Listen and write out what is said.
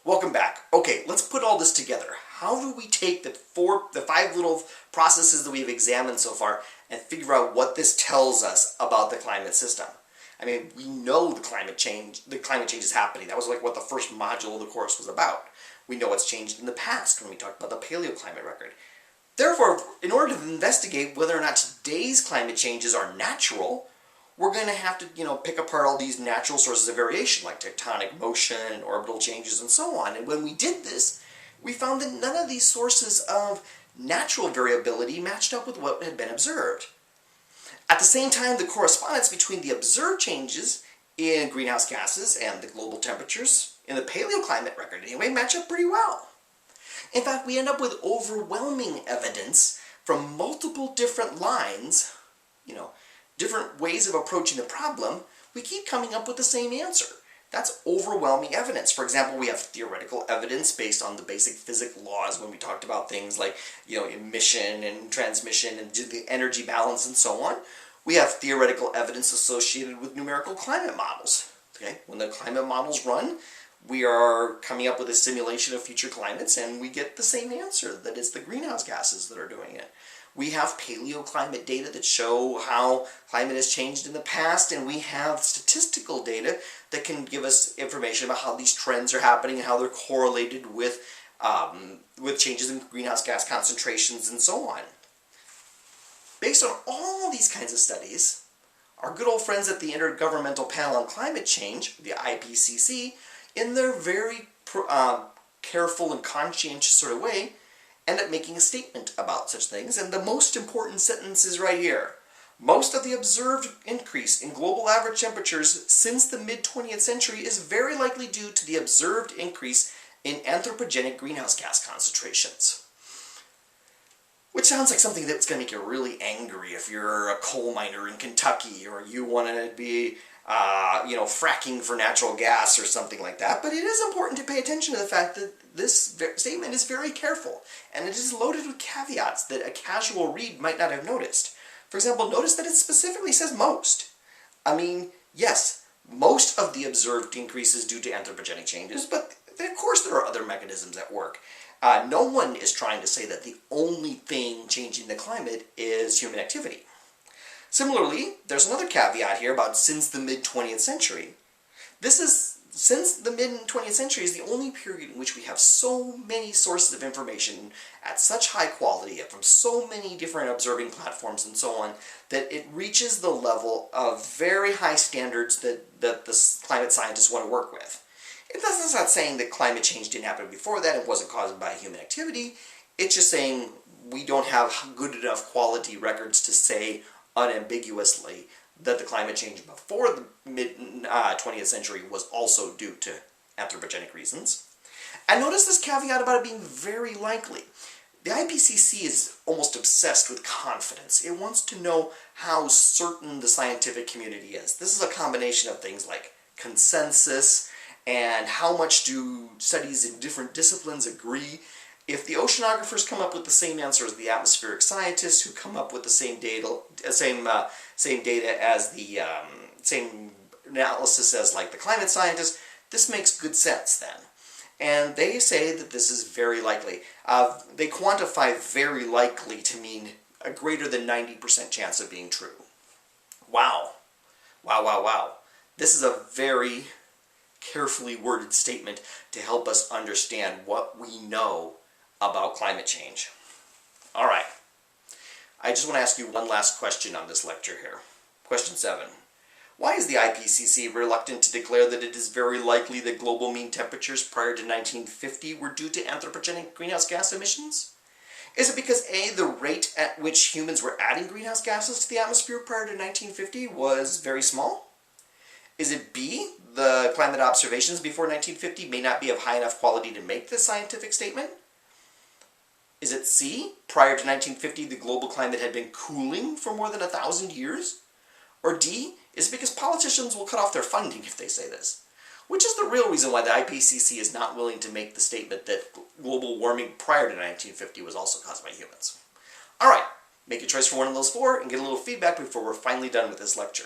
Welcome back. Okay, let's put all this together. How do we take the five little processes that we've examined so far and figure out what this tells us about the climate system? I mean, we know the climate change is happening. That was like what the first module of the course was about. We know it's changed in the past when we talked about the paleoclimate record. Therefore, in order to investigate whether or not today's climate changes are natural, we're going to have to, pick apart all these natural sources of variation, like tectonic motion and orbital changes and so on. And when we did this, we found that none of these sources of natural variability matched up with what had been observed. At the same time, the correspondence between the observed changes in greenhouse gases and the global temperatures in the paleoclimate record anyway match up pretty well. In fact, we end up with overwhelming evidence from multiple different lines, different ways of approaching the problem. We keep coming up with the same answer. That's overwhelming evidence. For example, we have theoretical evidence based on the basic physics laws when we talked about things like, emission and transmission and the energy balance and so on. We have theoretical evidence associated with numerical climate models. Okay? When the climate models run, we are coming up with a simulation of future climates and we get the same answer, that it's the greenhouse gases that are doing it. We have paleoclimate data that show how climate has changed in the past, and we have statistical data that can give us information about how these trends are happening and how they're correlated with changes in greenhouse gas concentrations and so on. Based on all these kinds of studies, our good old friends at the Intergovernmental Panel on Climate Change, the IPCC, in their very careful and conscientious sort of way, end up making a statement about such things, and the most important sentence is right here. Most of the observed increase in global average temperatures since the mid-20th century is very likely due to the observed increase in anthropogenic greenhouse gas concentrations. Which sounds like something that's going to make you really angry if you're a coal miner in Kentucky, or you want to be fracking for natural gas or something like that. But it is important to pay attention to the fact that this statement is very careful, and it is loaded with caveats that a casual read might not have noticed. For example, notice that it specifically says most. I mean, yes, most of the observed increase is due to anthropogenic changes, but of course there are other mechanisms at work. No one is trying to say that the only thing changing the climate is human activity. Similarly, there's another caveat here about since the mid-20th century. Since the mid-20th century is the only period in which we have so many sources of information at such high quality from so many different observing platforms and so on, that it reaches the level of very high standards that the climate scientists want to work with. It's not saying that climate change didn't happen before that, it wasn't caused by human activity. It's just saying we don't have good enough quality records to say unambiguously that the climate change before the mid-20th century was also due to anthropogenic reasons. And notice this caveat about it being very likely. The IPCC is almost obsessed with confidence. It wants to know how certain the scientific community is. This is a combination of things like consensus and how much do studies in different disciplines agree. If the oceanographers come up with the same answer as the atmospheric scientists, who come up with the same data as the same analysis as like the climate scientists, this makes good sense then. And they say that this is very likely. They quantify very likely to mean a greater than 90% chance of being true. Wow. Wow, wow, wow. This is a very carefully worded statement to help us understand what we know about climate change. All right. I just want to ask you one last question on this lecture here. Question 7. Why is the IPCC reluctant to declare that it is very likely that global mean temperatures prior to 1950 were due to anthropogenic greenhouse gas emissions? Is it because A, the rate at which humans were adding greenhouse gases to the atmosphere prior to 1950 was very small? Is it B, the climate observations before 1950 may not be of high enough quality to make this scientific statement? Is it C, prior to 1950 the global climate had been cooling for more than 1,000 years? Or D, is it because politicians will cut off their funding if they say this? Which is the real reason why the IPCC is not willing to make the statement that global warming prior to 1950 was also caused by humans? Alright, make a choice for one of those four and get a little feedback before we're finally done with this lecture.